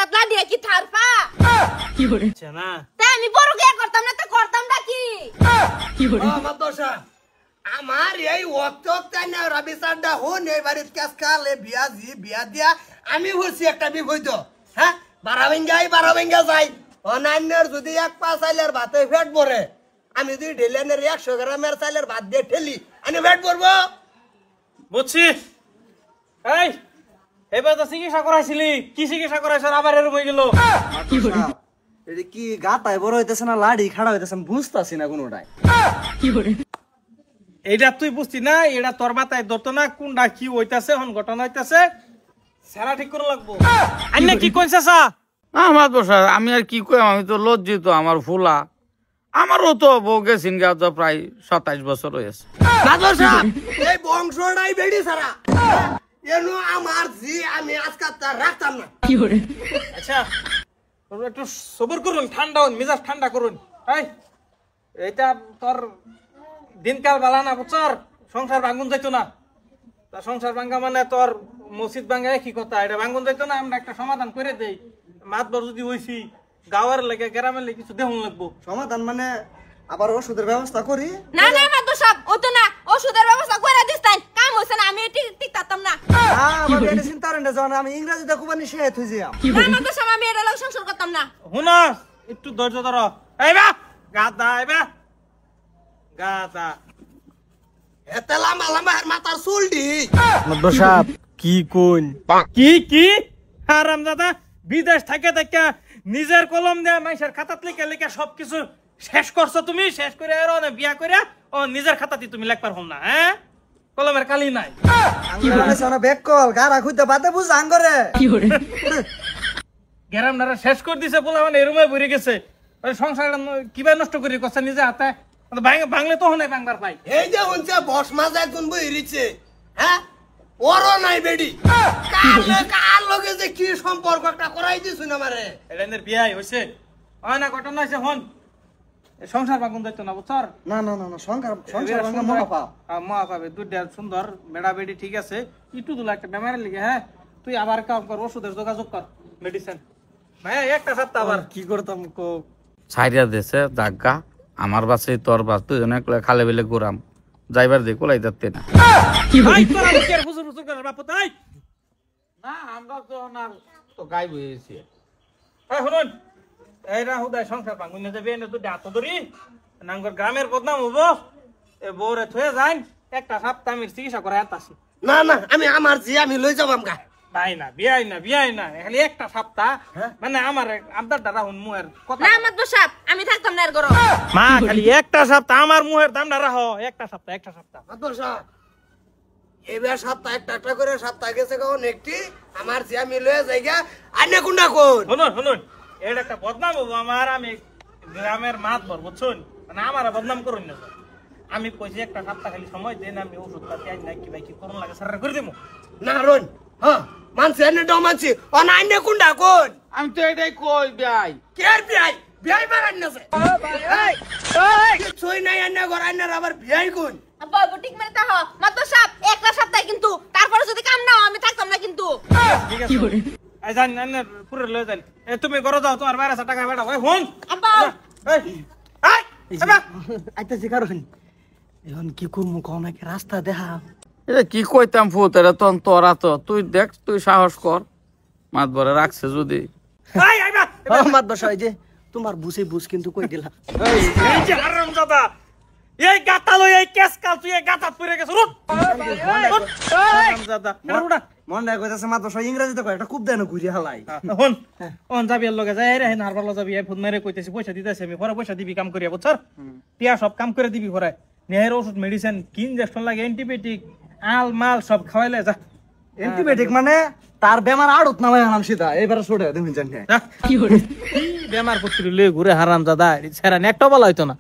হাতলা দিয়ে কি থারপা কি করে না তাই আমি বড় কে করতাম না তো করতাম না কি করে আমার দোষা আমার এই ওয়াক্ত না রবি সাড্ডা হন এই বাড়িতে কাজ কালে বিয়া দিয়া আমি হইছি একটা বিপদ হ্যাঁ 12 যাই অনান্যর যদি এক পা চাইলের ভাতে ফেট পড়ে আমি যদি ঢেলেনের 100 গ্রামের চাইলের ভাত দিয়ে ঠেলি আমি ফেট পড়বো বুঝছি এই এবার তো চিকিৎসা করাইছিলি কি চিকিৎসা করাইছ আবার এরকম হয়ে গেল কি করে এটা কি গাতায় বড় হইতেছে না লাড়ি খাড়া হইতেছে আমি বুঝতাছি না কোনোটাই কি করে এইটা তুই বুঝতি না এটা তোর মাথায় ধরতো না কোনটা কি হইতাছে হন ঘটনা হইতাছে সারা ঠিক করে লাগবো আন্না কি কইছ চাচা আমার বসা আমি আর কি কই আমি তো লজ্জিত আমার ফুলা আমারও তো বউ গেছিন গা তো প্রায় 27 বছর হয়েছে এই বংশটাই বেড়ি সারা এনো আমার জি আমি আজকে তার রাখতাম না কি করে আচ্ছা তোমরা একটু সবর করুন ঠান্ডা হন মেজাজ ঠান্ডা করুন এই এটা তোর দিনকাল বালা না বুঝছর সংসার ভাঙুন যাইতো না তা সংসার ভাঙা মানে তোর মসজিদ ভাঙা কি কথা এটা ভাঙুন যাইতো না আমরা একটা সমাধান করে দেই মাতবর যদি হইছি গাওয়ার লাগে গ্রামের লাগে কিছু দেখুন লাগবো সমাধান মানে আবার ওষুধের ব্যবস্থা করি না না মাতো সব ও তো না ওষুধের ব্যবস্থা করে দিস তাই কাম হইছে না আমি ঠিক থাকতাম না আমার এটা চিন্তা করেন না যখন আমি ইংরেজিতে খুবানি শেষ হয়ে যাই না মাতো সব আমি এটা লগে সংসার করতাম না হুনা একটু ধৈর্য ধরো এই বা গাদা এই বা গাদা এতে লাম্বা লাম্বা আর মাথার চুলডি সাহেব কি কোন কি হারামজাদা বিদেশ থেকে নিজের কলম দিয়ে মাইশের খাতাত লিখে লিখে সবকিছু শেষ করছো তুমি শেষ করে আর বিয়া করে ও নিজের খাতাতে তুমি লেখবার হল না হ্যাঁ কলমের কালি নাই কি বলে সোনা ব্যাক কল গারা খুঁজতে বাদে বুঝ আঙ্গরে কি করে গ্রামদারা শেষ করে দিছে বলে মানে এরমে ভরে গেছে ওই সংসার কিভাবে নষ্ট করি কষ্ট নিজে হাতে বাংলে তো হনে বাংলার পাই এই যে হচ্ছে বস মাছ একজন বইরিছে হ্যাঁ ওরও নাই বেডি কার লগে যে কি সম্পর্ক একটা করাই দিছুন আমারে এলেনের বিয়াই হইছে হয় না ঘটনা হইছে হন সংসার ভাঙুন যাইতো না বুঝছর না না না না সংসার ভাঙা মহাপাপ মহাপাবে দুইটা সুন্দর বেড়া বেড়ি ঠিক আছে একটু দুলা একটা বেমারের লিগে হ্যাঁ তুই আবার কাম কর ওষুধের যোগাযোগ কর মেডিসিন ভাই একটা সপ্তাহ আবার কি করতাম কো ছাইরা দেশে জাগা আমার বাসে তোর বাস দুজন একলা খালে বেলে ঘুরাম যাইবার দে কোলাই যাচ্ছে না ভাই তোরা মুখের হুজুর হুজুর করে বাপ তাই না আমরা তো না তো গাই বইছি এই শুনুন এইরা হুদায় সংসার ভাঙুন না যাবে এনে তো ডাতো ধরি নাঙ্গর গ্রামের বদনাম হবো এ বউরে থয়ে যান একটা সপ্তাহ আমি চিকিৎসা করে আনতাছি না না আমি আমার জি আমি লই যাবাম গা ভাই না বিয়াই না খালি একটা সপ্তাহ মানে আমার আবদার দ্বারা হুন মুহের কথা না মাতো সব আমি থাকতাম না এর ঘর মা খালি একটা সপ্তাহ আমার মুহের দাম দ্বারা হ একটা সপ্তাহ মাদরসা এবার সপ্তাহ একটা করে সপ্তাহ গেছে কখন একটি আমার জি আমি লই যাই গা আইনে কুন্ডা কোন শুনুন এটা একটা বদনাম হবো আমার আমি গ্রামের মাত ভর বুঝছুন মানে আমার বদনাম করুন না আমি কইছি একটা সপ্তাহ খালি সময় দেন আমি ওষুধ পাতি আই নাই কি ভাই কি করুন লাগে সারা করে দেবো না রন হ্যাঁ মানছে এনে ডমানছি অন আইনে কুন্ডা কোন আমি তো এটাই কই ভাই কেয়ার বিয়াই মারান না কিছুই নাই আইনে ঘর আইনে আবার বিয়াই কোন আব্বা বুটিক মেরে তা মাতো সব একটা সপ্তাহ কিন্তু তারপরে যদি কাম না হয় আমি থাকতাম না কিন্তু ঠিক আছে আই জান না পুরো লয়ে যান এ তুমি ঘরে যাও তোমার 1200 টাকা বেটা ওই হুন আব্বা এই আবা আইতাছি কারণ এখন কি করবো কোন নাকি রাস্তা দেখা এটা কি কইতাম ফুত এটা তোরা তো তুই দেখ তুই সাহস কর মাত বরে রাখছে যদি এই আইবা আমার দশা এই যে তোমার বুঝে বুঝ কিন্তু কই দিলা এই যে হারামজাদা এই গাতা লই এই কেস কাল তুই এই গাতা পড়ে গেছ রুট হারামজাদা উড়া মন রাখ কইতাছে মাত্র সব ইংরেজিতে কয় এটা খুব দেন ঘুরিয়ে হালাই হন যাবি এর লগে যাই রে নারবাল যাবি এই ফোন মেরে কইতেছি পয়সা দিতেছি আমি পরে পয়সা দিবি কাম করিয়া বুঝছর টিয়া সব কাম করে দিবি পরে নেহের ওষুধ মেডিসিন কি ইনজেকশন লাগে অ্যান্টিবায়োটিক আল মাল সব খাওয়াইলে যা অ্যান্টিবায়োটিক মানে তার বেমার আড়ত নামাই আনাম সিধা এবারে ছোড়ে দেখুন জানি কি বেমার করছিল লই ঘুরে হারামজাদা ছেড়া নেকটা বলা হইতো না